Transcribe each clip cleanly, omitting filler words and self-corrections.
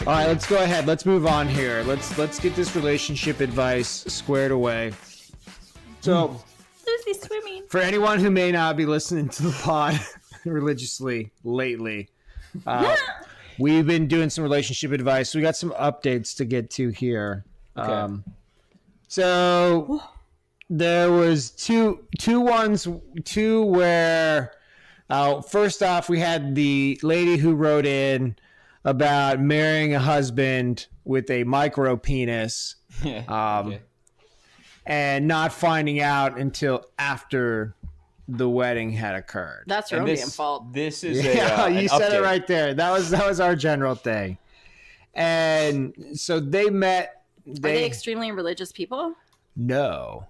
All right, let's go ahead. Let's move on here. Let's get this relationship advice squared away. So, Lucy's swimming. For anyone who may not be listening to the pod religiously lately, we've been doing some relationship advice. We got some updates to get to here. Okay. So there was two where first off we had the lady who wrote in about marrying a husband with a micro penis. Okay. And not finding out until after the wedding had occurred. That's your own damn fault. This is you said update. it right there. That was our general thing. And so they met. Are they extremely religious people? No.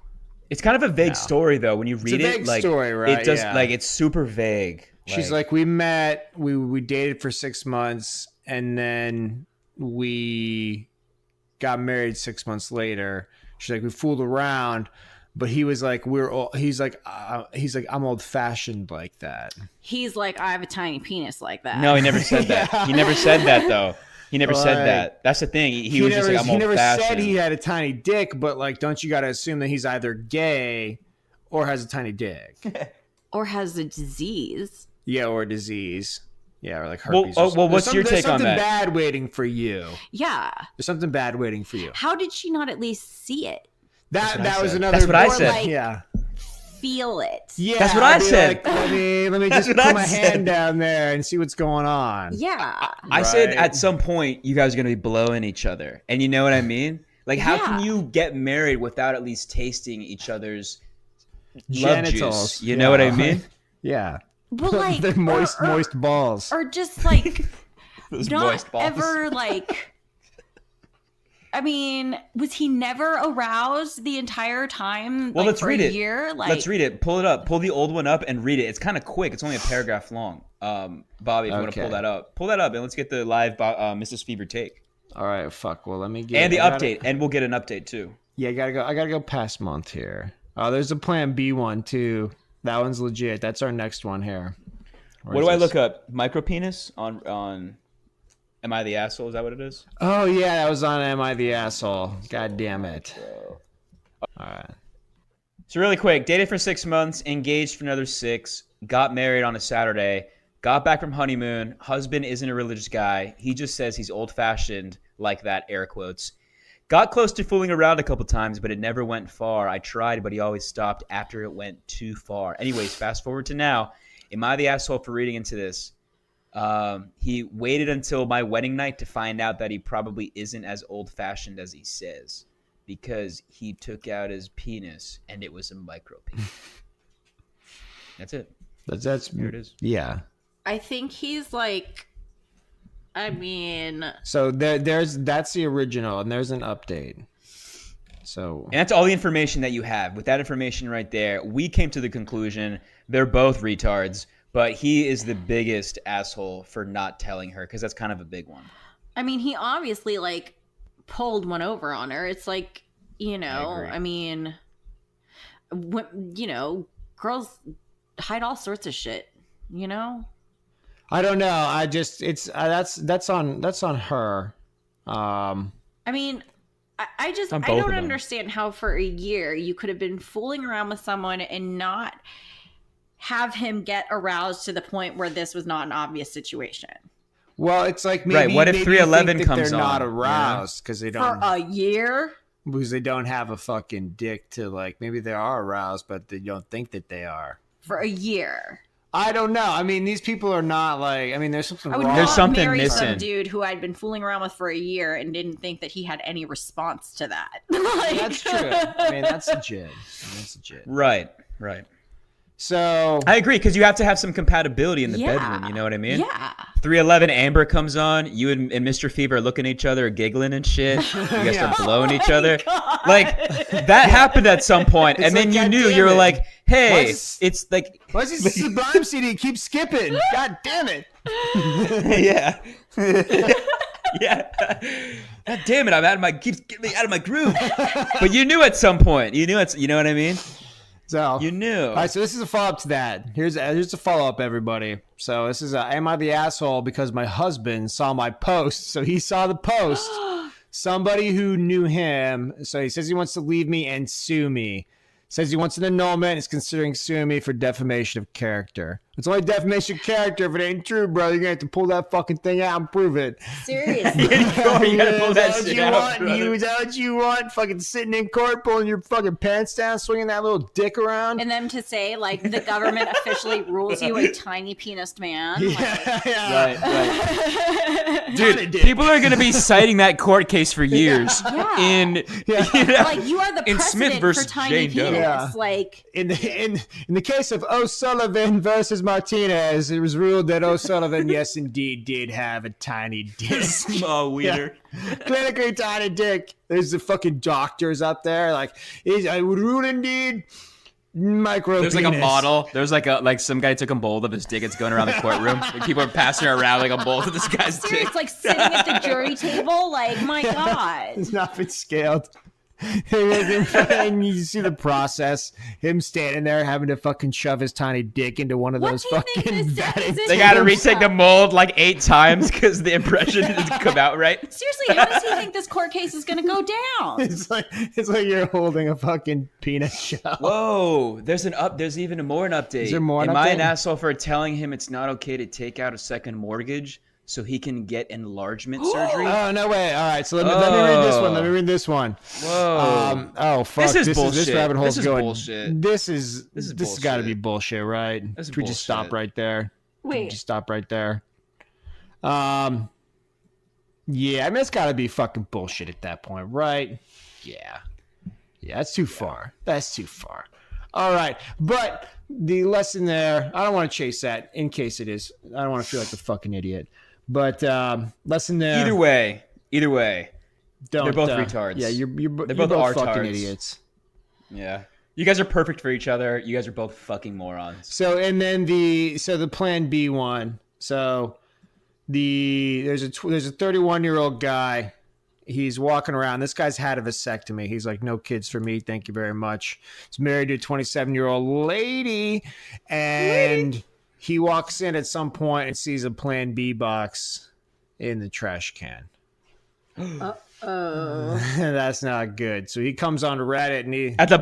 It's kind of a vague story though. When you read It's a vague like story, right? it does Yeah. like it's super vague. She's like, we met, we dated for 6 months, and then we got married 6 months later. She's like, we fooled around, but he was like, he's like, I'm old fashioned like that. He's like, I have a tiny penis like that. No, he never said that. Yeah. He never said that though. He never said that. That's the thing. He was just like, I'm he old never fashioned. said he had a tiny dick, but like, don't you got to assume that he's either gay or has a tiny dick? Or has a disease. Yeah, or a disease. Yeah, or like herpes. Well, what's your take on that? There's something bad waiting for you. Yeah. There's something bad waiting for you. How did she not at least see it? That was said. another. That's what I or, said. like, yeah. Feel it. Yeah, That's what I I'd be said. Like, let me just That's put what my I hand said. down there and see what's going on. Yeah. I said Right. at some point you guys are gonna be blowing each other, and you know what I mean. Like, how can you get married without at least tasting each other's love Genitals. juice? You know what I mean? Yeah. Well, like, They're moist balls. or just like Those not moist balls. ever like. I mean, was he never aroused the entire time? Well, like, let's for read a it. year? Like, Let's read it. Pull it up. Pull the old one up and read it. It's kind of quick. It's only a paragraph long. Bobby, if you want to pull that up, and let's get the live Mrs. Fever take All right, fuck. Well, let me get and the update, and we'll get an update too. Yeah, I gotta go past month here. Oh, there's a Plan B one too. That one's legit. That's our next one here. What do I look up? Micropenis on Am I the Asshole? Is that what it is? Oh yeah, that was on Am I the Asshole? God damn it. All right. So really quick, dated for 6 months, engaged for another 6, got married on a Saturday, got back from honeymoon. Husband isn't a religious guy. He just says he's old-fashioned like that, air quotes. Got close to fooling around a couple times, but it never went far. I tried, but he always stopped after it went too far. Anyways, fast forward to now. Am I the asshole for reading into this? He waited until my wedding night to find out that he probably isn't as old-fashioned as he says, because he took out his penis and it was a micro penis. That's it. That's Here it is. Yeah. I think he's like. I mean, So that's the original, and there's an update. So And that's all the information that you have. With that information right there, we came to the conclusion they're both retards, but he is the biggest asshole for not telling her, because that's kind of a big one. I mean, he obviously like pulled one over on her. It's like, you know, agree. I mean, you know, girls hide all sorts of shit, you know? I don't know. I just that's on her. I mean, I just On I both of don't them. understand how for a year you could have been fooling around with someone and not have him get aroused to the point where this was not an obvious situation. Well, it's like maybe Right, what if maybe 311 you think that comes they're not on, aroused because they For don't a year? because they don't have a fucking dick to like. Maybe they are aroused, but they don't think that they are. For a year. I don't know. I mean, these people are not like. I mean, there's something I would wrong. There's not something marry missing. some dude who I'd been fooling around with for a year and didn't think that he had any response to that. Like- That's true. I mean, that's legit. Right. So I agree, because you have to have some compatibility in the Yeah. bedroom. You know what I mean? Yeah. 311 Amber comes on. You and Mr. Fever are looking at each other, giggling and shit. You guys start blowing each other. Like, that happened at some point, It's and then like, you God knew. damn You were it. like, hey, Why is- it's like, why does this Sublime CD keep skipping? God damn it! yeah. Yeah. God damn it, keeps getting me out of my groove. But you knew at some point. You know what I mean? So You knew. All right, so this is a follow up to that. Here's a follow up, everybody. So this is am I the asshole because my husband saw my post? So he saw the post. Somebody who knew him. So he says he wants to leave me and sue me. Says he wants an annulment. Is considering suing me for defamation of character. It's only defamation of character if it ain't true, bro. You're gonna have to pull that fucking thing out and prove it. Seriously. You gotta pull that shit out, brother. Is that what you want? Fucking sitting in court, pulling your fucking pants down, swinging that little dick around. And then to say, like, the government officially rules you a tiny penis man. Right. Dude, people are going to be citing that court case for years. Yeah. In Like, you are the in Smith precedent for versus tiny Jane Doe. penis. Yeah. Like, In the case of O'Sullivan versus Martinez, it was ruled that O'Sullivan, yes, indeed, did have a tiny dick. Small wiener. Clinically tiny dick. There's the fucking doctors up there. Like, I would rule indeed micro There's penis. like a model. There's like some guy took a mold of his dick. It's going around the courtroom. Like, people are passing around like a mold of this guy's dick. serious, like sitting at the jury table. Like, my God. It's not been scaled. And you see the process. Him standing there having to fucking shove his tiny dick into one of What those do you think fucking this batting. is? They got to retake the mold like 8 times because the impression didn't come out right. Seriously, how does he think this court case is going to go down? It's like you're holding a fucking peanut shell. Whoa, there's even more an update. Is there more an Am I an update? asshole for telling him it's not okay to take out a second mortgage so he can get enlargement surgery? Oh, no way. All right, so let me read this one. Let me read this one. Whoa. Oh, fuck. This is bullshit. This rabbit hole's This is going. bullshit. This has bullshit. got to be bullshit, right? This is Should we just stop bullshit. right there? Wait. Just stop right there. Yeah, I mean, it's got to be fucking bullshit at that point, right? Yeah, that's too far. That's too far. All right, but the lesson there, I don't want to chase that in case it is. I don't want to feel like a fucking idiot. But lesson there. Either way, don't, they're both retards. Yeah, you're They're both both fucking artards. idiots. yeah. You guys are perfect for each other. You guys are both fucking morons. So and then the plan B one. So there's a 31-year-old guy. He's walking around. This guy's had a vasectomy. He's like, no kids for me. Thank you very much. He's married to a 27-year-old lady. And he walks in at some point and sees a Plan B box in the trash can. Oh. That's not good. So he comes on Reddit and he... At the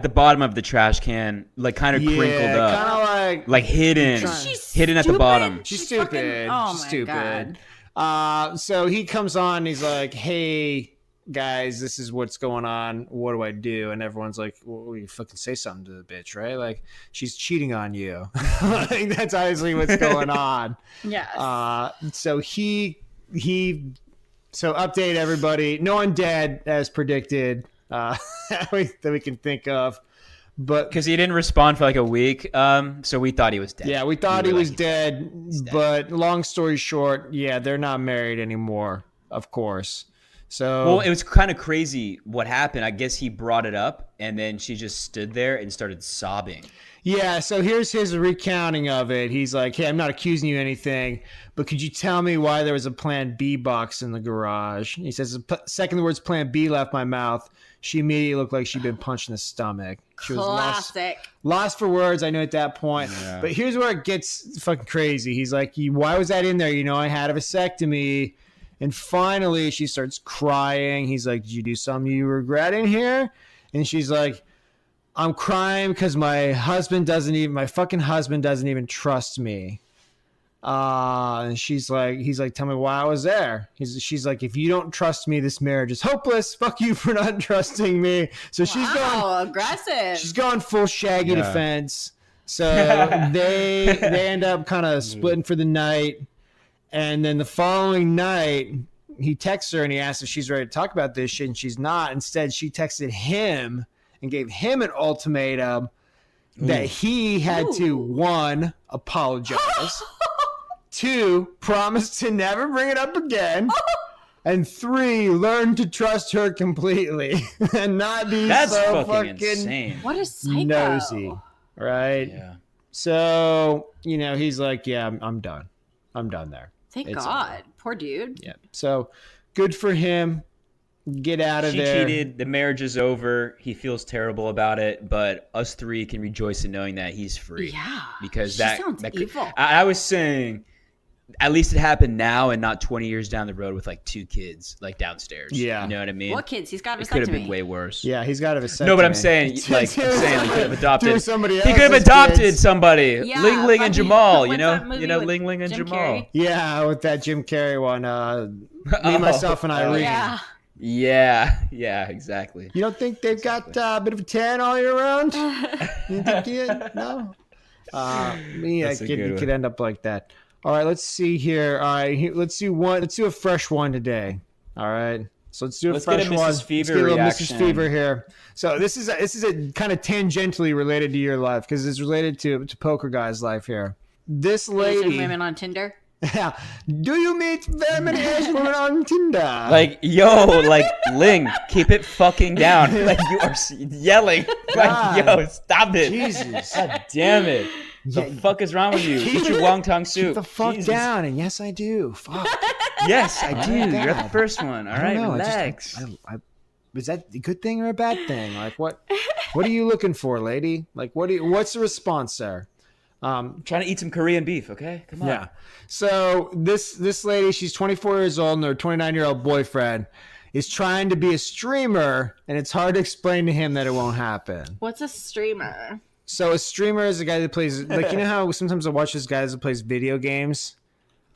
bottom of the trash can, like kind of crinkled up. kind of like hidden. She's Hidden at the stupid. bottom. She's fucking- stupid. oh She's my stupid. God. So he comes on and he's like, hey, guys, this is what's going on. What do I do? And everyone's like, well, you fucking say something to the bitch, right? Like, she's cheating on you. Like, that's obviously what's going on. Yes. So so update everybody. No one dead as predicted that we can think of. But Because he didn't respond for like a week, so we thought he was dead. yeah, we thought he were was like, dead, but long story short, yeah, they're not married anymore, of course. So Well, it was kind of crazy what happened. I guess he brought it up, and then she just stood there and started sobbing. yeah, so here's his recounting of it. He's like, hey, I'm not accusing you of anything, but could you tell me why there was a Plan B box in the garage? He says, the second the words Plan B left my mouth, she immediately looked like she'd been punched in the stomach. She was Classic. lost for words, I know at that point. Yeah. But here's where it gets fucking crazy. He's like, why was that in there? You know, I had a vasectomy. And finally, she starts crying. He's like, did you do something you regret in here? And she's like, I'm crying because my fucking husband doesn't even trust me. And he's like, tell me why I was there. She's like, if you don't trust me, this marriage is hopeless. Fuck you for not trusting me. So Aggressive. she's going full Shaggy Yeah. defense. So they end up kind of splitting for the night. And then the following night, he texts her and he asks if she's ready to talk about this shit, and she's not. Instead, she texted him and gave him an ultimatum that he had to, 1, apologize, 2, promise to never bring it up again, and 3, learn to trust her completely and not be That's so fucking insane. What a psycho. nosy, right? Yeah. So, he's like, yeah, I'm done. I'm done there. Thank It's God. Poor dude. Yeah. So good for him. Get out of She there. cheated. The marriage is over. He feels terrible about it, but us three can rejoice in knowing that he's free. Yeah, because she that sounds evil. I was saying, at least it happened now and not 20 years down the road with like 2 kids like downstairs. Yeah. You know what I mean? What kids? He's got a It could have been vasectomy. way worse. Yeah, he's got a vasectomy. No, but I'm saying, like, he could have adopted. somebody He could have else's adopted kids. somebody. Yeah, Ling Ling and fucking- Jamal. what's that movie with Ling Ling and Jim Jamal. Carrey? Yeah, with that Jim Carrey one. Me, myself, and Irene. Yeah. Exactly. You don't think they've got a bit of a tan all year round? You think no? That's a good It one. could end up like that. All right, let's see here. All right, let's do one. Let's do a fresh one today. All right, so let's do a Let's fresh get a Mrs. one. Fever let's get a little reaction. Mrs. Fever here. So this is a kind of tangentially related to your life because it's related to Poker Guy's life here. This Asian lady. women on Tinder. Yeah. Do you meet very many Asian women on Tinder? Like, Ling, keep it fucking down. Like, you are yelling. Like, yo, stop it. Jesus. God damn it. The fuck is wrong with you? Eat your wonton soup. Keep the fuck Jesus. down. And yes, I do. Fuck. Yes, I do. God. You're the first one. All I right, don't know. relax. Is that a good thing or a bad thing? Like, what are you looking for, lady? Like, what's the response there? I'm trying to eat some Korean beef, okay? Come on. Yeah. So this lady, she's 24 years old, and her 29-year-old boyfriend is trying to be a streamer, and it's hard to explain to him that it won't happen. What's a streamer? So a streamer is a guy that plays, like, you know how sometimes I watch this guy that plays video games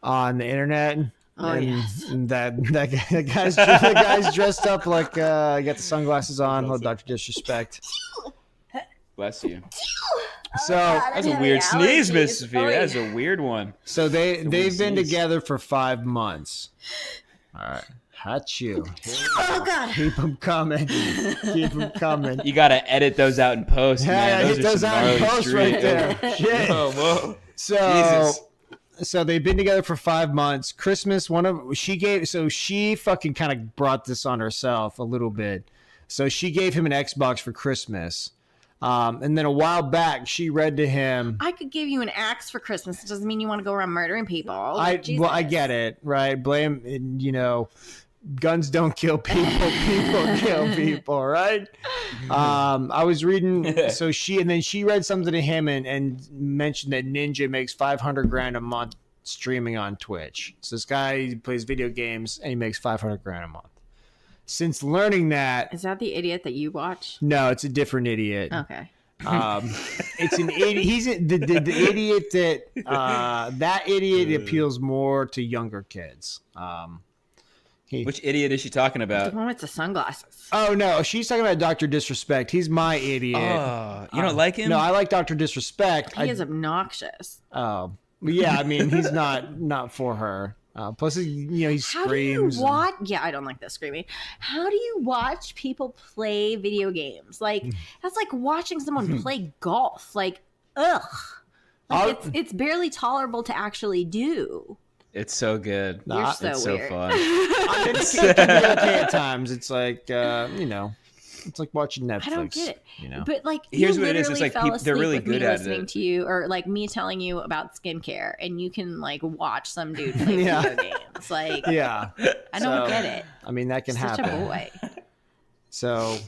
on the internet. Oh, and yes. that guy's dressed up like got the sunglasses on. Hello, Dr. Disrespect. Bless you. So That's a weird sneeze, Miss Sophia. Oh, That's a weird one. So they've been sneeze. together for 5 months. All right, Hachu. Oh God. Keep them coming. Keep them coming. You got to edit those out in post, Yeah, man. hit those some out in gnarly post street. right there. Shit. Whoa. So, Jesus. so they've been together for 5 months. Christmas, she fucking kind of brought this on herself a little bit. So she gave him an Xbox for Christmas. And then a while back, she read to him. I could give you an axe for Christmas. It doesn't mean you want to go around murdering people. I Jesus. get it, right? Blame, guns don't kill people. People kill people, right? I was reading. So she read something to him and mentioned that Ninja makes $500,000 a month streaming on Twitch. So this guy plays video games and he makes $500,000 a month. Since learning that, Is that the idiot that you watch? no, it's a different idiot. Okay. It's an idiot. He's the idiot that idiot appeals more to younger kids. Which idiot is she talking The about? one with the sunglasses. Oh no, she's talking about Dr. Disrespect. He's my idiot. Oh, you don't like him? No, I like Dr. Disrespect. He is obnoxious. Oh, yeah. I mean, he's not for her. Plus, he How do you screams. watch? Yeah, I don't like this screaming. How do you watch people play video games? Like that's like watching someone play golf. Like, ugh. Like it's barely tolerable to actually do. It's so good. You're so It's so weird. fun. It can be okay at times. It's like it's like watching Netflix. I don't get it. You know. But like, Here's you what it is. It's literally like fell people- they're asleep really with good me at listening it. to you, or like me telling you about skincare, and you can like watch some dude play Yeah. video games. Like, Yeah. I don't So, get it. I mean, that can Such happen. a boy. So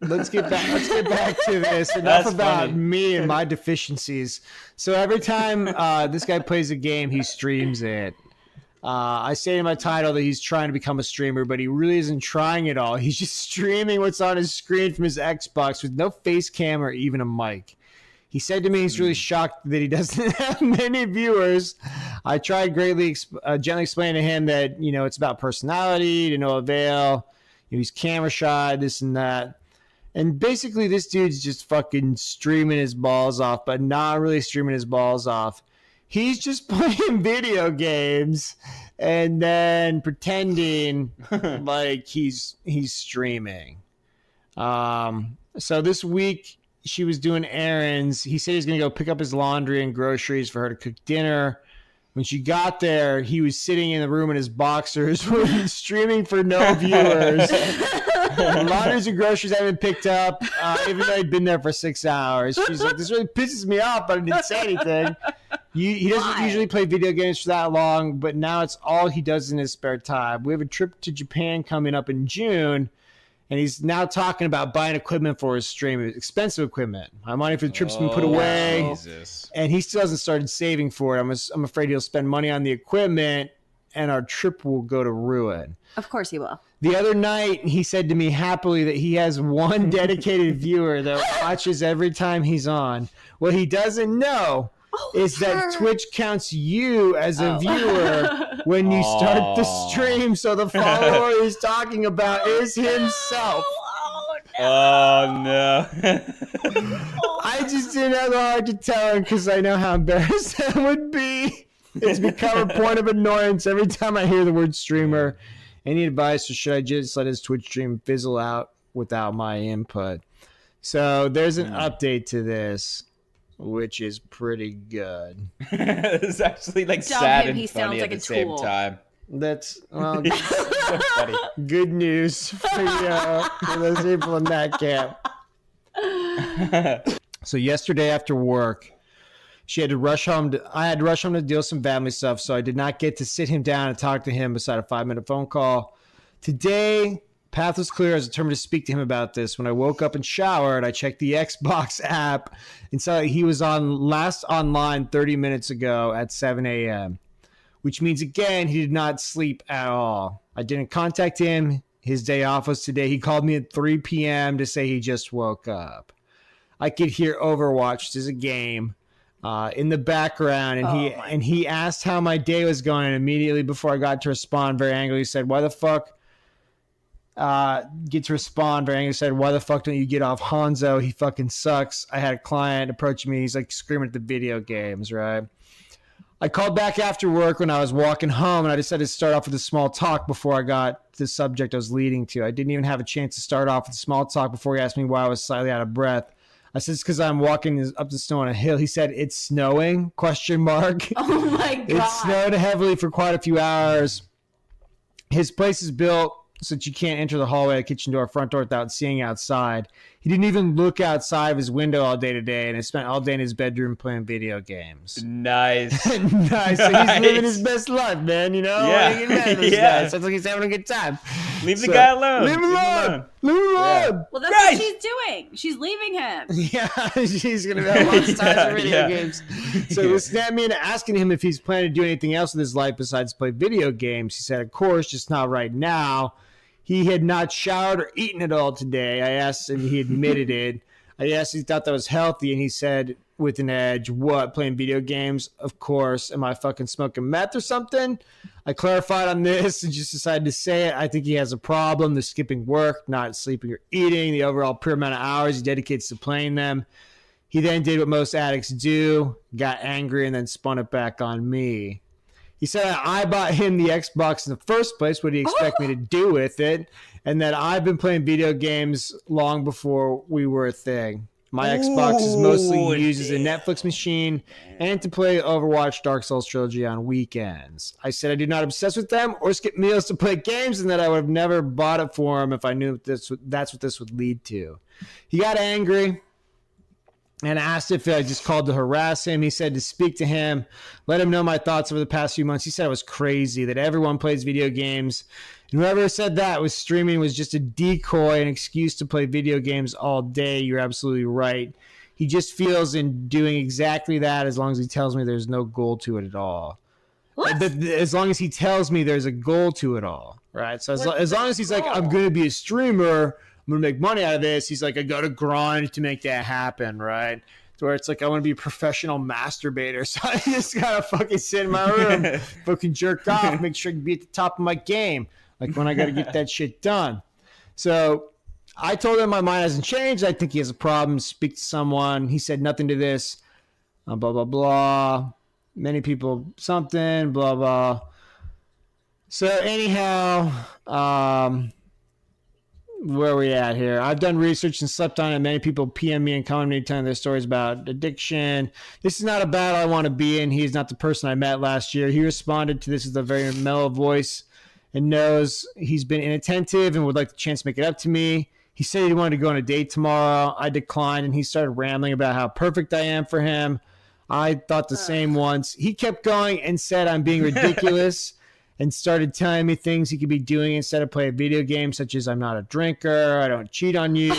let's get back to this. Enough That's about funny. me and my deficiencies. So every time this guy plays a game, he streams it. I say in my title that he's trying to become a streamer, but he really isn't trying at all. He's just streaming what's on his screen from his Xbox with no face cam or even a mic. He said to me he's really shocked that he doesn't have many viewers. I tried gently explaining to him that, it's about personality, to no avail. He's camera shy, this and that. And basically this dude's just fucking streaming his balls off, but not really streaming his balls off. He's just playing video games and then pretending like he's streaming. So this week she was doing errands. He said he's going to go pick up his laundry and groceries for her to cook dinner. When she got there, he was sitting in the room in his boxers, streaming for no viewers. Laundries and groceries haven't been picked up, even though he'd been there for 6 hours. She's like, this really pisses me off, but I didn't say anything. He doesn't Why? usually play video games for that long, but now it's all he does in his spare time. We have a trip to Japan coming up in June, and he's now talking about buying equipment for his stream, expensive equipment. My money for the trip's been put away, Jesus. and he still hasn't started saving for it. I'm afraid he'll spend money on the equipment, and our trip will go to ruin. Of course he will. The other night, he said to me happily that he has one dedicated viewer that watches every time he's on. What he doesn't know is that Twitch counts you as a viewer when you start the stream. So the follower he's talking about is himself. Oh, no. I just didn't have the heart to tell him because I know how embarrassed that would be. It's become a point of annoyance every time I hear the word streamer. Any advice, or should I just let his Twitch stream fizzle out without my input? So there's an update to this, which is pretty good. It's actually like Dump sad him, and he funny sounds at like the a same tool. time. That's, well, So funny. good news for those people in that camp. So yesterday after work, I had to rush home to deal with some family stuff, so I did not get to sit him down and talk to him beside a 5-minute phone call. Today, path was clear. I was determined to speak to him about this. When I woke up and showered, I checked the Xbox app and saw that he was last online 30 minutes ago at 7 a.m., which means, again, he did not sleep at all. I didn't contact him. His day off was today. He called me at 3 p.m. to say he just woke up. I could hear Overwatch, which is a game, in the background, and he asked how my day was going, and immediately before I got to respond, very angrily said, "Why the fuck?" Get to respond very angrily, said, "Why the fuck don't you get off Hanzo? He fucking sucks." I had a client approaching me. He's like screaming at the video games, right? I called back after work when I was walking home, and I decided to start off with a small talk before I got to the subject I was leading to. I didn't even have a chance to start off with a small talk before he asked me why I was slightly out of breath. I said, it's because I'm walking up the snow on a hill. He said, "It's snowing?" ? Oh my God. It snowed heavily for quite a few hours. His place is built so that you can't enter the hallway, kitchen door, front door without seeing outside. He didn't even look outside of his window all day today, and he spent all day in his bedroom playing video games. Nice. Nice. So he's living his best life, man, you know? Yeah. Yeah. Sounds like he's having a good time. Leave the guy alone. Leave him alone. Leave him alone. Well, that's what she's doing. She's leaving him. Yeah, she's going to have lots of time for video games. So he snapped me into asking him if he's planning to do anything else with his life besides play video games. He said, of course, just not right now. He had not showered or eaten at all today. I asked, and he admitted it. I asked if he thought that was healthy, and he said with an edge, "What, playing video games? Of course. Am I fucking smoking meth or something?" I clarified on this and just decided to say it. I think he has a problem. The skipping work, not sleeping or eating, the overall pure amount of hours he dedicates to playing them. He then did what most addicts do, got angry, and then spun it back on me. He said I bought him the Xbox in the first place. What do you expect me to do with it? And that I've been playing video games long before we were a thing. My Xbox is mostly used as a Netflix machine and to play Overwatch Dark Souls Trilogy on weekends. I said I do not obsess with them or skip meals to play games, and that I would have never bought it for him if I knew that's what this would lead to. He got angry and asked if I just called to harass him. He said to speak to him, let him know my thoughts over the past few months. He said I was crazy, that everyone plays video games. And whoever said that was streaming was just a decoy, an excuse to play video games all day. You're absolutely right. He just feels in doing exactly that as long as he tells me there's no goal to it at all. What? As long as he tells me there's a goal to it all, right? So as long as he's like, I'm going to be a streamer, I'm going to make money out of this. He's like, I got to grind to make that happen, right? To where it's like, I want to be a professional masturbator. So I just got to fucking sit in my room, fucking jerk off, make sure I can be at the top of my game. Like when I got to get that shit done. So I told him my mind hasn't changed. I think he has a problem. Speak to someone. He said nothing to this. Blah, blah, blah. Many people, something, blah, blah. So anyhow, where are we at here? I've done research and slept on it. Many people PM me and comment me telling their stories about addiction. This is not a battle I want to be in. He is not the person I met last year. He responded to this with a very mellow voice and knows he's been inattentive and would like the chance to make it up to me. He said he wanted to go on a date tomorrow. I declined, and he started rambling about how perfect I am for him. I thought the same once. He kept going and said I'm being ridiculous and started telling me things he could be doing instead of playing video games, such as I'm not a drinker, I don't cheat on you.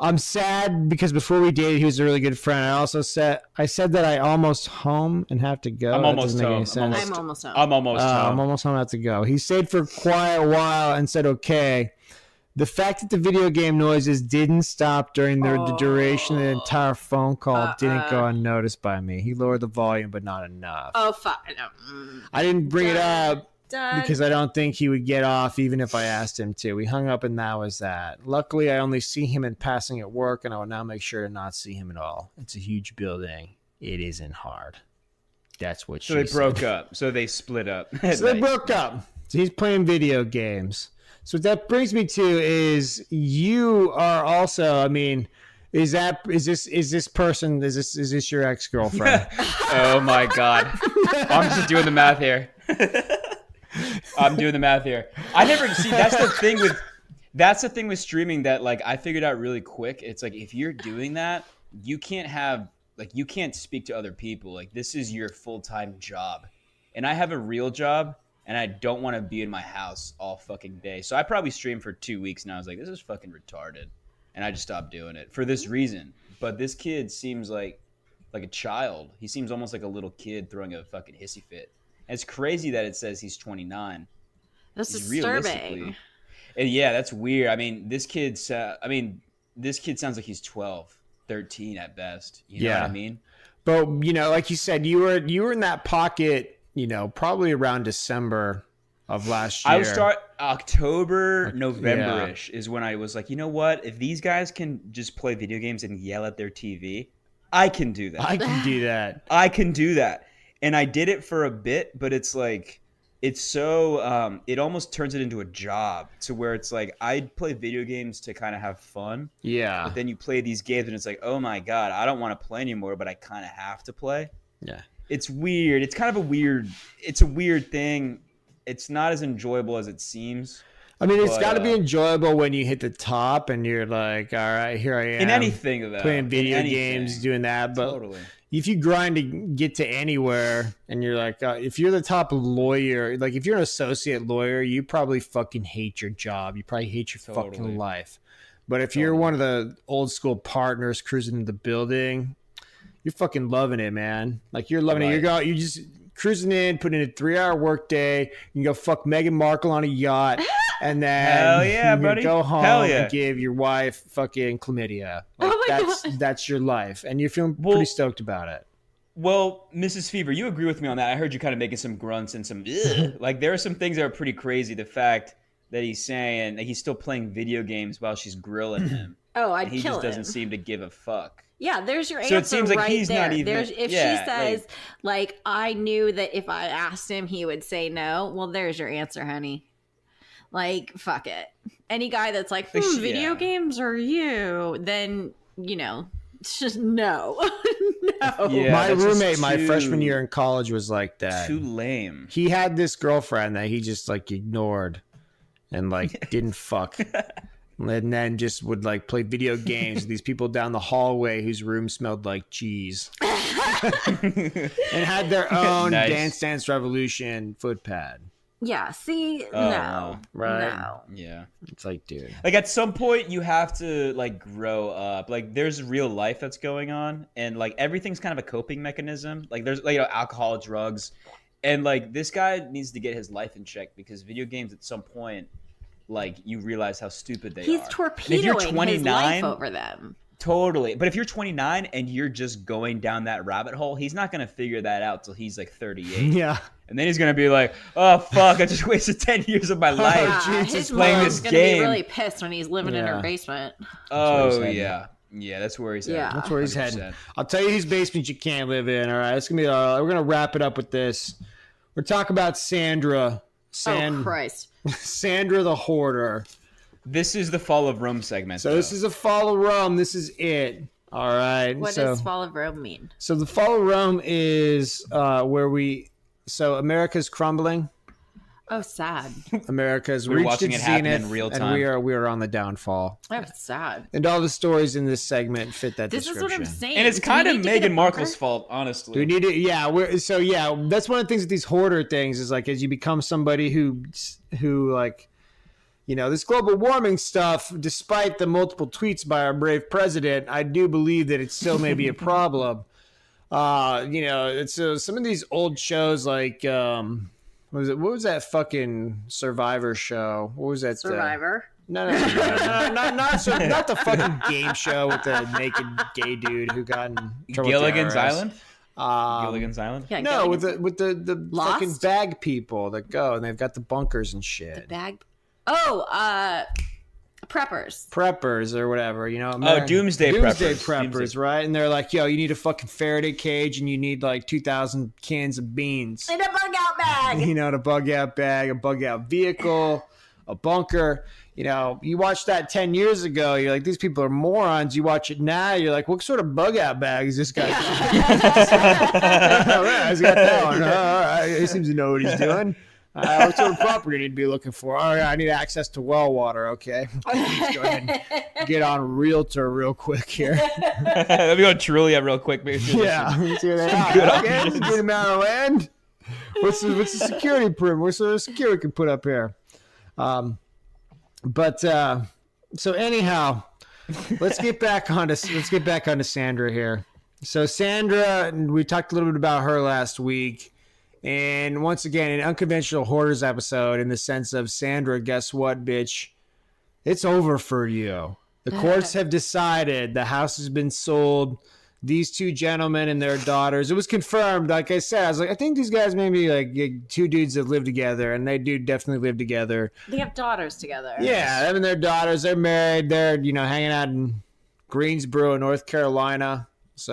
I'm sad because before we dated, he was a really good friend. I said that I almost home and have to go. I'm almost home. I'm almost home. I'm almost home. I'm almost home. I have to go. He stayed for quite a while and said, okay. The fact that the video game noises didn't stop during the duration of the entire phone call didn't go unnoticed by me. He lowered the volume, but not enough. Oh, fuck. I didn't bring it up because I don't think he would get off even if I asked him to. We hung up and that was that. Luckily, I only see him in passing at work, and I will now make sure to not see him at all. It's a huge building. It isn't hard. That's what she said. So they broke up. So they split up. So they broke up. So he's playing video games. So what that brings me to is you are also, I mean, is this your ex-girlfriend? Oh my God. I'm just doing the math here. I'm doing the math here. I never see that's the thing with streaming that like I figured out really quick. It's like if you're doing that, you can't speak to other people. Like this is your full-time job. And I have a real job. And I don't want to be in my house all fucking day. So I probably streamed for 2 weeks now. I was like, this is fucking retarded. And I just stopped doing it for this reason. But this kid seems like a child. He seems almost like a little kid throwing a fucking hissy fit. And it's crazy that it says he's 29. That's disturbing. And yeah, that's weird. I mean, this kid sounds like he's 12, 13 at best. You know what I mean? But, like you said, you were in that pocket, probably around December of last year. I would start October, November-ish is when I was like, you know what? If these guys can just play video games and yell at their TV, I can do that. I can do that. I can do that. And I did it for a bit, but it's like, it's so, it almost turns it into a job to where it's like, I play video games to kind of have fun. Yeah. But then you play these games and it's like, oh my God, I don't want to play anymore, but I kind of have to play. Yeah. It's weird. It's kind of it's a weird thing. It's not as enjoyable as it seems. I mean, it's got to be enjoyable when you hit the top and you're like, all right, here I am. In anything, though. Playing video games, doing that. But totally. If you grind to get to anywhere and you're like, if you're the top lawyer, like if you're an associate lawyer, you probably fucking hate your job. You probably hate your fucking life. But if you're one of the old school partners cruising in the building, you're fucking loving it, man. Like you're loving it. You're just cruising in, putting in a 3-hour workday. You can go fuck Meghan Markle on a yacht, and then buddy. Go home and give your wife fucking chlamydia. Like, that's your life, and you're feeling pretty stoked about it. Well, Mrs. Fever, you agree with me on that. I heard you kind of making some grunts and some like there are some things that are pretty crazy. The fact that he's saying that he's still playing video games while she's grilling him. I'd he kill just him. doesn't seem to give a fuck. Yeah, there's your answer. So it seems like right he's there. not even. If she says, like, I knew that if I asked him, he would say no. Well, there's your answer, honey. Like, fuck it. Any guy that's like, video games or you, then, it's just no. No. Yeah, my roommate, my freshman year in college was like that. Too lame. He had this girlfriend that he just, like, ignored and, like, didn't fuck. And then just would like play video games with these people down the hallway whose room smelled like cheese. And had their own Dance Revolution footpad. Yeah, see, no. Right? No. Yeah. It's like, dude. Like at some point you have to like grow up. Like there's real life that's going on and like everything's kind of a coping mechanism. Like there's like alcohol, drugs. And like this guy needs to get his life in check because video games at some point like you realize how stupid they are. He's torpedoing his life over them. Totally. But if you're 29 and you're just going down that rabbit hole, he's not going to figure that out till he's like 38. Yeah. And then he's going to be like, oh, fuck, I just wasted 10 years of my life his playing this mom's game. He's going to be really pissed when he's living in her basement. Oh, yeah. Yeah, that's where he's heading. Yeah. That's where he's heading. I'll tell you whose basement you can't live in. All right. It's gonna be. We're going to wrap it up with this. We're talking about Sandra. Oh, Christ. Sandra the Hoarder. This is the Fall of Rome segment. So this is a Fall of Rome. This is it. All right. What does Fall of Rome mean? So the Fall of Rome is where so America's crumbling. Oh, sad. America has We're reached watching its it happen in zenith, real and time. we are on the downfall. That's sad. And all the stories in this segment fit that This is description. what I'm saying. And it's Do we kind of need to get a Meghan bunker? Markle's fault, honestly. Do we need to? Yeah. That's one of the things with these hoarder things is like as you become somebody who like, this global warming stuff, despite the multiple tweets by our brave president, I do believe that it still may be a problem. It's some of these old shows like what was that fucking Survivor show? What was that? Survivor. No, not the fucking game show with the naked gay dude who got in trouble with Gilligan's the IRS. Island? Gilligan's Island? Yeah, No, Gilligan's- with the Lost? fucking bag people that go and they've got the bunkers and shit. the bag. Oh, preppers. Preppers or whatever, Doomsday preppers, Preppers. right? And they're like, yo, you need a fucking Faraday cage and you need like 2,000 cans of beans. In a bug out bag. A bug out bag, a bug out vehicle, a bunker. You watched that 10 years ago, you're like, these people are morons. You watch it now, you're like, what sort of bug out bag is this guy? All right, he's got that one. All right, he seems to know what he's doing. What sort of property need to be looking for? All right, I need access to well water. Okay, let's go ahead and get on Realtor real quick here. Let me go Trulia real quick. Yeah, let's see what they are. Good Okay, options. good amount of land. What's the security perimeter? What sort of security we can put up here? So anyhow, let's get back onto Sandra here. So Sandra, we talked a little bit about her last week. And once again, an unconventional Hoarders episode in the sense of Sandra, guess what, bitch? It's over for you. The courts have decided the house has been sold. These two gentlemen and their daughters. It was confirmed. Like I said, I was like, I think these guys may be like two dudes that live together, and they do definitely live together. They have daughters together. Yeah, them and their daughters. They're married. They're hanging out in Greensboro, North Carolina. So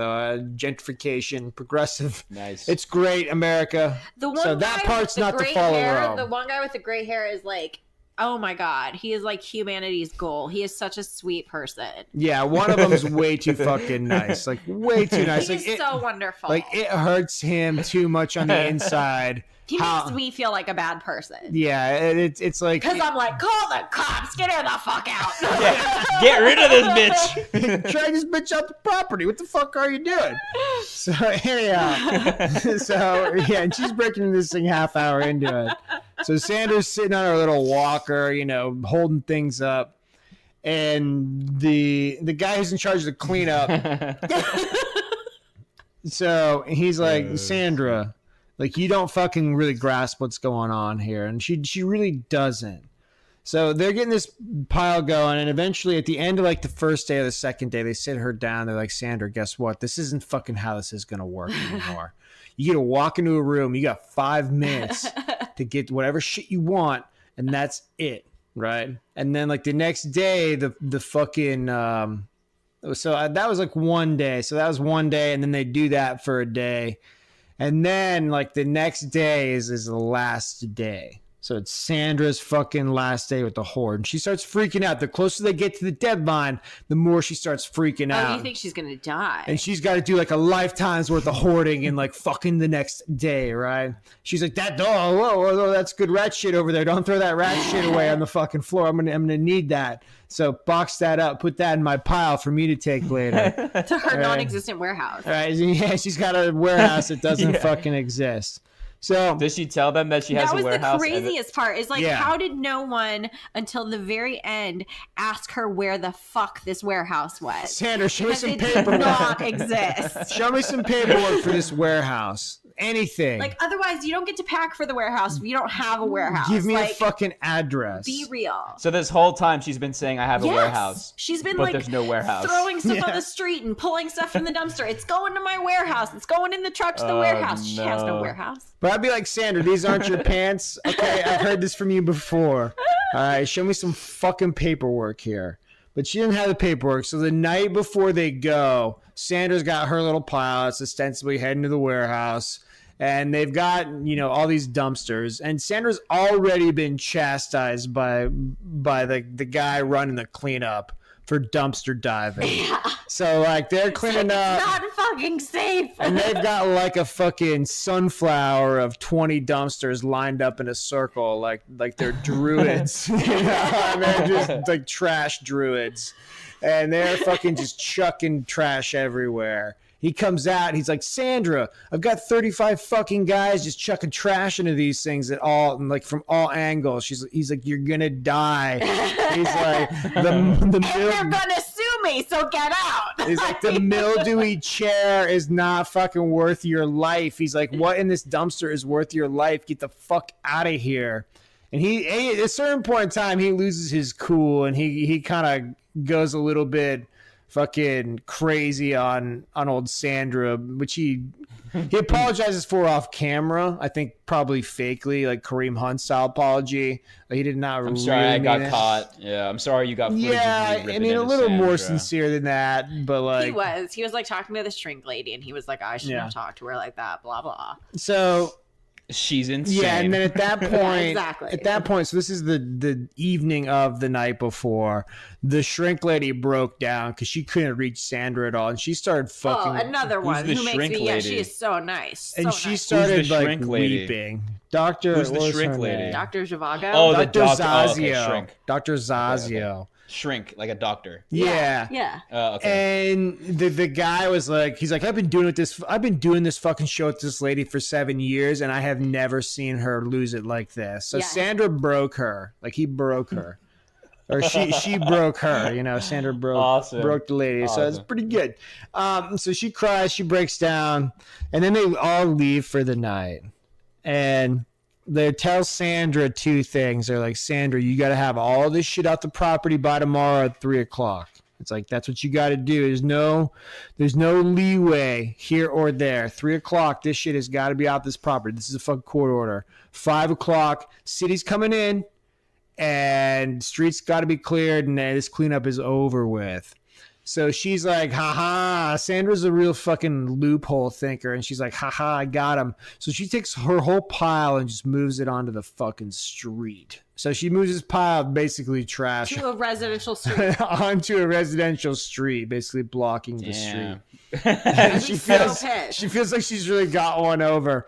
gentrification, progressive. Nice. It's great, America. So that part's not to follow Rome. The one guy with the gray hair is like, oh my God, he is like humanity's goal. He is such a sweet person. Yeah, one of them is way too fucking nice. Like, way too nice. He's so wonderful. Like, it hurts him too much on the inside. He makes me feel like a bad person. Yeah, it's like... Because I'm like, call the cops, get her the fuck out. Yeah, get rid of this bitch. Try this bitch out the property. What the fuck are you doing? So, anyhow. And she's breaking this thing half hour into it. So Sandra's sitting on her little walker, holding things up. And the guy who's in charge of the cleanup... So he's like, Sandra... Like, you don't fucking really grasp what's going on here. And she really doesn't. So they're getting this pile going. And eventually, at the end of, like, the first day or the second day, they sit her down. They're like, Sandra, guess what? This isn't fucking how this is going to work anymore. You get to walk into a room. You got 5 minutes to get whatever shit you want. And that's it, right? And then, like, the next day, the fucking... So that was, like, one day. So that was one day. And then they do that for a day. And then, like, the next day is the last day. So it's Sandra's fucking last day with the Hoard. And she starts freaking out. The closer they get to the deadline, the more she starts freaking out. Oh, you think she's going to die? And she's got to do, like, a lifetime's worth of hoarding in, like, fucking the next day, right? She's like, whoa, that's good rat shit over there. Don't throw that rat shit away on the fucking floor. I'm gonna need that. So box that up. Put that in my pile for me to take later. To her non-existent warehouse. All right. Yeah, she's got a warehouse that doesn't fucking exist. So does she tell them that she has a warehouse? That was the craziest part. Is like, how did no one until the very end ask her where the fuck this warehouse was? Sandra, show me some It paperwork. did not exist. Show me some paperwork for this warehouse. Anything. Like, otherwise, you don't get to pack for the warehouse if you don't have a warehouse. Give me like, a fucking address. Be real. So this whole time she's been saying I have a warehouse. She's been but like there's no warehouse. Throwing stuff on the street and pulling stuff from the dumpster. It's going to my warehouse. It's going in the truck to the warehouse. She has no warehouse. But I'd be like, Sandra, these aren't your pants. Okay, I've heard this from you before. All right, show me some fucking paperwork here. But she didn't have the paperwork. So the night before they go, Sandra's got her little pile. It's ostensibly heading to the warehouse. And they've got, all these dumpsters. And Sandra's already been chastised by the guy running the cleanup for dumpster diving. So like they're cleaning up. It's not fucking safe. And they've got like a fucking sunflower of 20 dumpsters lined up in a circle, like they're druids. You know? And they're just like trash druids. And they're fucking just chucking trash everywhere. He comes out, he's like, Sandra, I've got 35 fucking guys just chucking trash into these things at all, and like from all angles. He's like, you're gonna die. He's like, the they're gonna sue me, so get out. He's like, the mildewy chair is not fucking worth your life. He's like, what in this dumpster is worth your life? Get the fuck out of here. And he at a certain point in time, he loses his cool, and he kind of goes a little bit fucking crazy on old Sandra, which he apologizes for off camera. I think probably fakely, like Kareem Hunt style apology. He did not. I'm sorry, I got caught. Yeah, I'm sorry you got. Yeah, I mean a little more sincere than that, but like he was like talking to the shrink lady, and he was like, I shouldn't have talked to her like that. Blah blah. So. She's insane. Yeah, and then at that point, exactly. At that point, so this is the evening of the night before, the shrink lady broke down because she couldn't reach Sandra at all, and she started fucking. Oh, another one the who makes shrink me. lady? Yeah, she is so nice. And so she nice. started Who's the like shrink lady? weeping. Doctor, Who's the what was shrink her lady? name? Dr. Zhivago. Oh, the Dr. doctor. Oh, Zazio. okay, shrink. Dr. Zazio. Okay. Shrink, like a doctor. Yeah. Yeah. Okay. And the guy was like, he's like, I've been doing this fucking show with this lady for 7 years, and I have never seen her lose it like this. So Sandra broke her, like he broke her, or she broke her. You know, Sandra broke the lady. So it's pretty good. So she cries, she breaks down, and then they all leave for the night, and they tell Sandra two things. They're like, Sandra, you got to have all this shit out the property by tomorrow at 3:00. It's like, that's what you got to do. There's no leeway here or there. 3:00, this shit has got to be out this property. This is a fucking court order. 5:00, city's coming in, and streets got to be cleared, and this cleanup is over with. So she's like, haha, Sandra's a real fucking loophole thinker. And she's like, haha, I got him. So she takes her whole pile and just moves it onto the fucking street. So she moves this pile of basically trash to a residential street. onto a residential street, basically blocking the street. She feels like she's really got one over.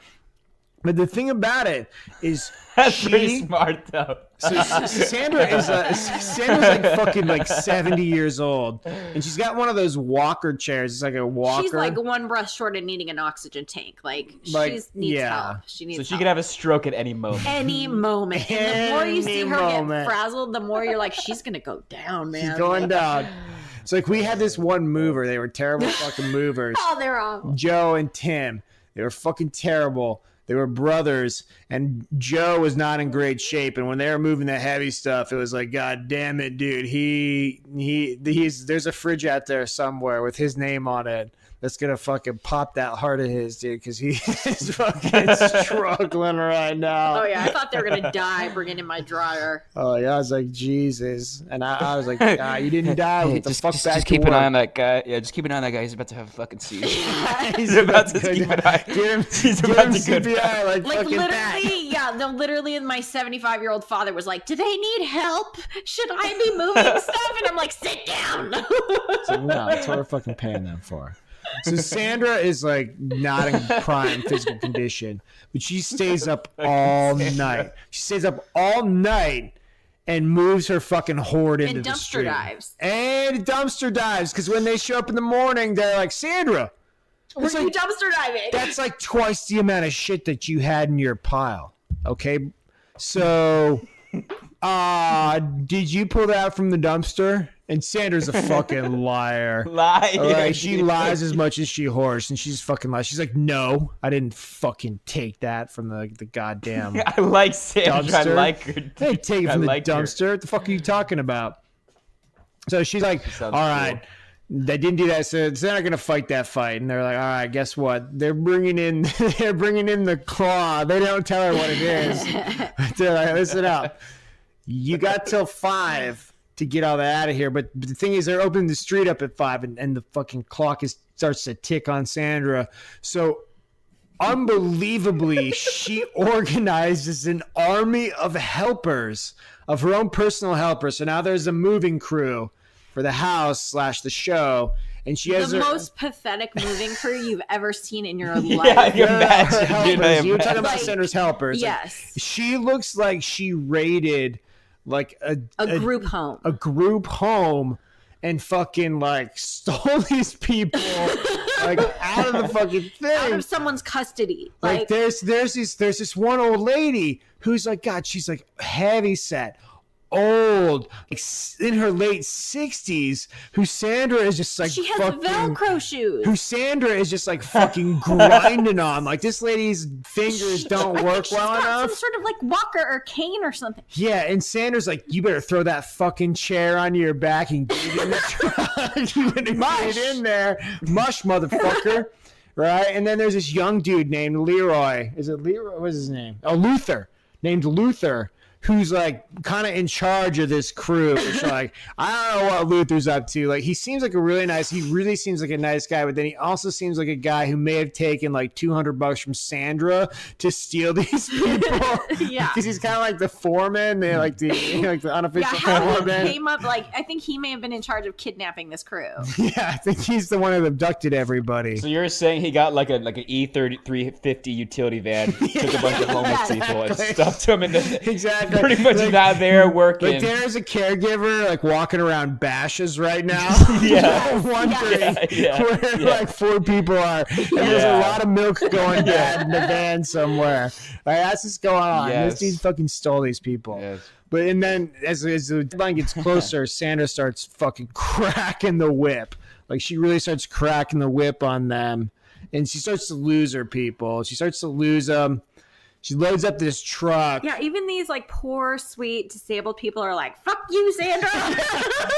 But the thing about it is, that's pretty smart though. So Sandra's like fucking like 70 years old, and she's got one of those walker chairs. It's like a walker. She's like one breath short of needing an oxygen tank. Like she needs help. She needs. So she could have a stroke at any moment. Any moment. And the more you see her get frazzled, the more you're like, she's gonna go down, man. She's going down. So like we had this one mover. They were terrible fucking movers. Oh, they're awful. Joe and Tim. They were fucking terrible. They were brothers, and Joe was not in great shape. And when they were moving the heavy stuff, it was like, God damn it, dude. There's a fridge out there somewhere with his name on it that's gonna fucking pop that heart of his, dude, because he is fucking struggling right now. Oh yeah, I thought they were gonna die bringing in my dryer. Oh yeah, I was like, Jesus, and I was like, you didn't die. What the fuck? Just keep an eye on that guy. Yeah, just keep an eye on that guy. He's about to have a fucking seizure. He's about to keep an eye. He's about to CPR, like fucking literally, literally, my 75-year-old father was like, "Do they need help? Should I be moving stuff?" And I'm like, "Sit down." So, no, that's what we're fucking paying them for. So Sandra is like not in prime physical condition, but she stays up all night. She stays up all night and moves her fucking hoard into the street. And dumpster dives. Because when they show up in the morning, they're like, Sandra, were you dumpster diving? That's like twice the amount of shit that you had in your pile. Okay, so did you pull that out from the dumpster? And Sandra's a fucking liar. Right? She lies as much as she hoards, and she's fucking lies. She's like, no, I didn't fucking take that from the goddamn I like Sandra. dumpster. I like her. I didn't take it from the dumpster. What the fuck are you talking about? So she's like, all right, they didn't do that, so they're not gonna fight that fight. And they're like, all right, guess what? They're bringing in the claw. They don't tell her what it is. They're like, listen up, you got till 5 to get all that out of here. But the thing is, they're opening the street up at 5, and the fucking clock starts to tick on Sandra. So unbelievably, she organizes an army of helpers, of her own personal helpers. So now there's a moving crew for the house / the show. And she has the most pathetic moving crew you've ever seen in your Yeah, life. you imagine, dude, I You were talking imagine. about Sandra's helpers. Yes. Like, she looks like she raided like a group home. A group home and fucking like stole these people like out of the fucking thing. Out of someone's custody. Like there's this one old lady who's like, God, she's like heavy set, old, like in her late 60s, who Sandra is just like she has fucking, Velcro shoes. who Sandra is just like fucking grinding on. Like this lady's fingers don't work she's well got enough. some sort of like walker or cane or something. Yeah, and Sandra's like, you better throw that fucking chair onto your back and get in the truck. You better get in there. Mush, motherfucker. Right? And then there's this young dude named Leroy. Is it Leroy? What's his name? Oh, Luther. Named Luther. Who's like kind of in charge of this crew. Which like, I don't know what Luther's up to. Like he seems like he really seems like a nice guy, but then he also seems like a guy who may have taken like $200 from Sandra to steal these people. Yeah. Because he's kind of like the foreman, the unofficial how foreman. he came up, like, I think he may have been in charge of kidnapping this crew. Yeah, I think he's the one that abducted everybody. So you're saying he got like an E350 utility van, took a bunch of homeless people and stuffed them in the Exactly. Pretty much Like, not there working. Like there's a caregiver like walking around Bashes right now. Yeah. Wondering Yeah. where like 4 people are. And there's a lot of milk going bad in the van somewhere. Like that's what's going on. Yes. This dude fucking stole these people. Yes. But and then as the deadline gets closer, Sandra starts fucking cracking the whip. Like she really starts cracking the whip on them, and she starts to lose her people. She starts to lose them. She loads up this truck. Yeah, even these like poor, sweet, disabled people are like, "Fuck you, Sandra."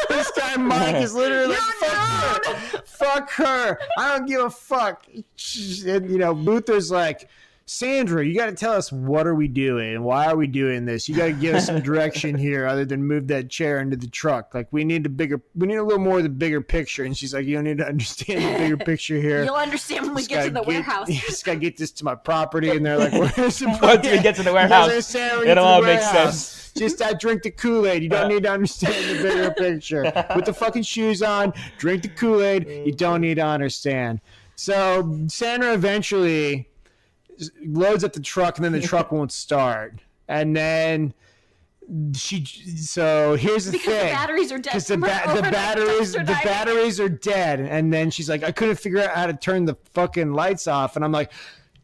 This guy Mike is literally like, "Fuck her, fuck her. I don't give a fuck." And Luther's like, Sandra, you got to tell us, what are we doing? Why are we doing this? You got to give us some direction here other than move that chair into the truck. Like we need a little more of the bigger picture. And she's like, you don't need to understand the bigger picture here. You'll understand when we get to the warehouse. You just got to get this to my property. And they're like, where's the Once we get to the warehouse, it'll all make sense. Just drink the Kool-Aid. You don't need to understand the bigger picture. Put the fucking shoes on, drink the Kool-Aid. You don't need to understand. So Sandra eventually loads up the truck, and then the truck won't start. And then so here's the because thing. The batteries are dead. Because the batteries are dead. And then she's like, I couldn't figure out how to turn the fucking lights off. And I'm like,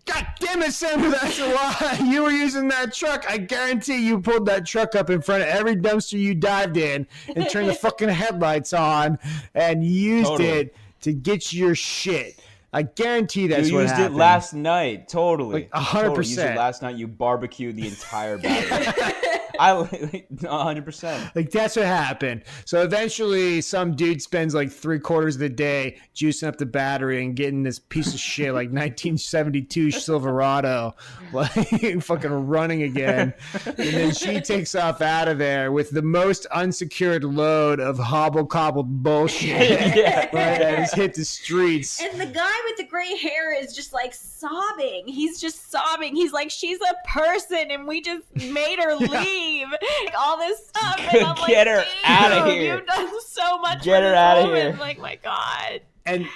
God damn it, Sandra, that's a lie. You were using that truck. I guarantee you pulled that truck up in front of every dumpster you dived in and turned the fucking headlights on and used it to get your shit. I guarantee that's what happened. You used it last night, totally. Like 100%. You used it last night. You barbecued the entire battery. 100%. Like that's what happened. So eventually, some dude spends like 3/4 of the day juicing up the battery and getting this piece of shit like 1972 Silverado, like fucking running again. And then she takes off out of there with the most unsecured load of hobble cobbled bullshit. Yeah. Right, that has hit the streets. And the guy with the gray hair is just like sobbing. He's just sobbing. He's like, she's a person, and we just made her leave. Like all this stuff. And I'm like, Get her out of here. You've done so much. Get for her this out of woman. here. Like, my God. And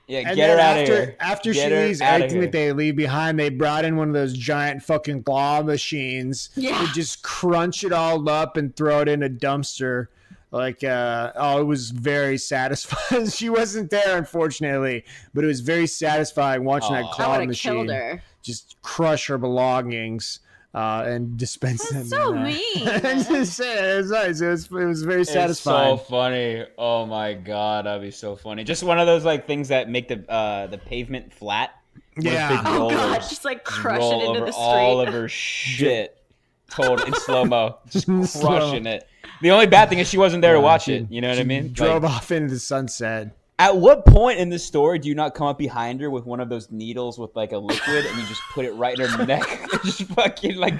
Yeah, and get then her out of here. After Get she her leaves, outta everything here. that they leave behind, they brought in one of those giant fucking claw machines. Yeah. To just crunch it all up and throw it in a dumpster. Like, it was very satisfying. She wasn't there, unfortunately, but it was very satisfying watching that I claw would have machine killed her. just crush her belongings and dispense That's them. so in there. mean. I'm just saying, it was nice. It was very satisfying. It's so funny. Oh my god, that'd be so funny. Just one of those like things that make the pavement flat. with Yeah. big Oh, rollers. God, just, like, crush Roll it into over the street. all of her shit. Total in slow mo, just Slow. crushing it. The only bad thing is she wasn't there to watch it. You know what I mean? Drove Like, off into the sunset. at what point in the story do you not come up behind her with one of those needles with like a liquid and you just put it right in her neck and just fucking like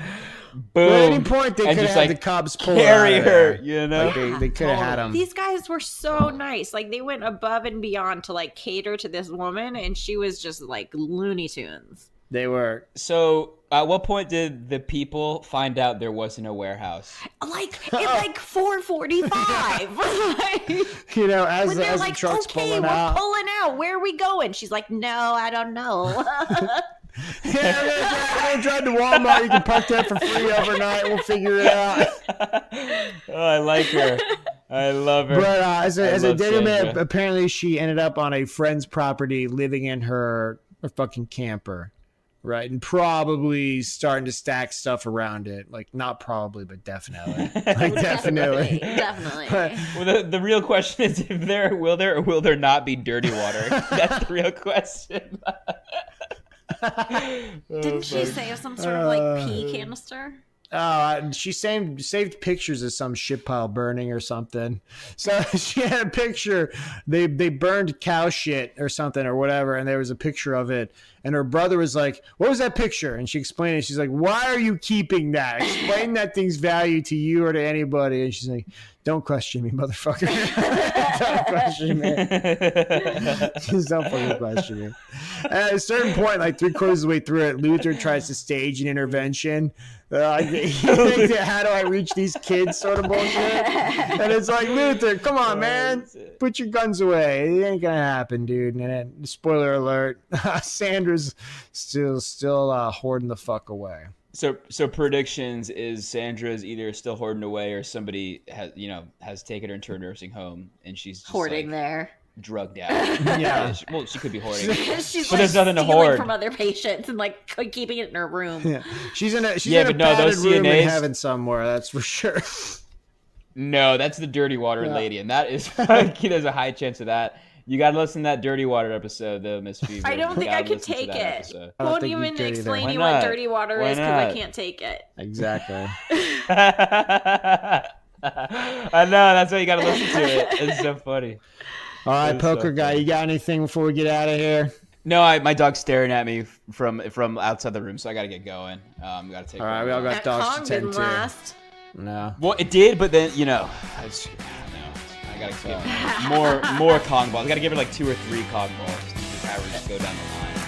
boom? At any point, they and could have just, had like, the cops pull carry her, out of her, there. you know? Like, they could have had them. These guys were so nice. Like, they went above and beyond to like cater to this woman, and she was just like Looney Tunes. They were. So At what point did the people find out there wasn't a warehouse? Like it's like 4:45. You know, as When the, they're as the like, truck's okay, pulling we're out. pulling out. Where are we going? She's like, no, I don't know. Yeah, we're gonna drive to Walmart. You can park there for free overnight. We'll figure it out. Oh, I like her. I love her. But as a love dating man, Sandra. apparently she ended up on a friend's property, living in her fucking camper, right? And probably starting to stack stuff around it. Like not probably, but definitely. Like definitely. Definitely. Well, the real question is if there will or will there not be dirty water? That's the real question. Didn't she say some sort of like pee canister? She saved pictures of some shit pile burning or something. So she had a picture. They burned cow shit or something or whatever, and there was a picture of it. And her brother was like, "What was that picture?" And she explained it. She's like, "Why are you keeping that? Explain that thing's value to you or to anybody." And she's like, "Don't question me, motherfucker. Don't question me. Just don't fucking question me." And at a certain point, like 3/4 of the way through it, Luther tries to stage an intervention. How do I reach these kids? Sort of bullshit. And it's like, Luther, come on, man, put your guns away. It ain't gonna happen, dude. And then, spoiler alert: Sandra's still hoarding the fuck away. So predictions is Sandra's either still hoarding away or somebody has taken her into her nursing home and she's just Hoarding like, there. drugged out. Yeah. She could be hoarding. She's But there's nothing to stealing hoard. from other patients and like keeping it in her room. Yeah. She's in a but no, padded those room in CNAs heaven somewhere. That's for sure. No, that's the dirty water lady, and that is there's a high chance of that. You got to listen to that dirty water episode, though, Miss Fever. I don't You think I gotta could listen to take that it. episode. I don't Won't think you even could either. explain Why you what not? dirty water Why is because I not? can't take it. Exactly. I know, that's why you got to listen to it. It's so funny. All right, That is so poker guy, funny. you got anything before we get out of here? No, my dog's staring at me from outside the room, so I got to get going. Got to take. All right, care we all of got That dogs Kong to tend didn't to. last. No. Well, it did, but then I don't know. I gotta give more Kong balls. I gotta give her like 2 or 3 Kong balls to have her just go down the line.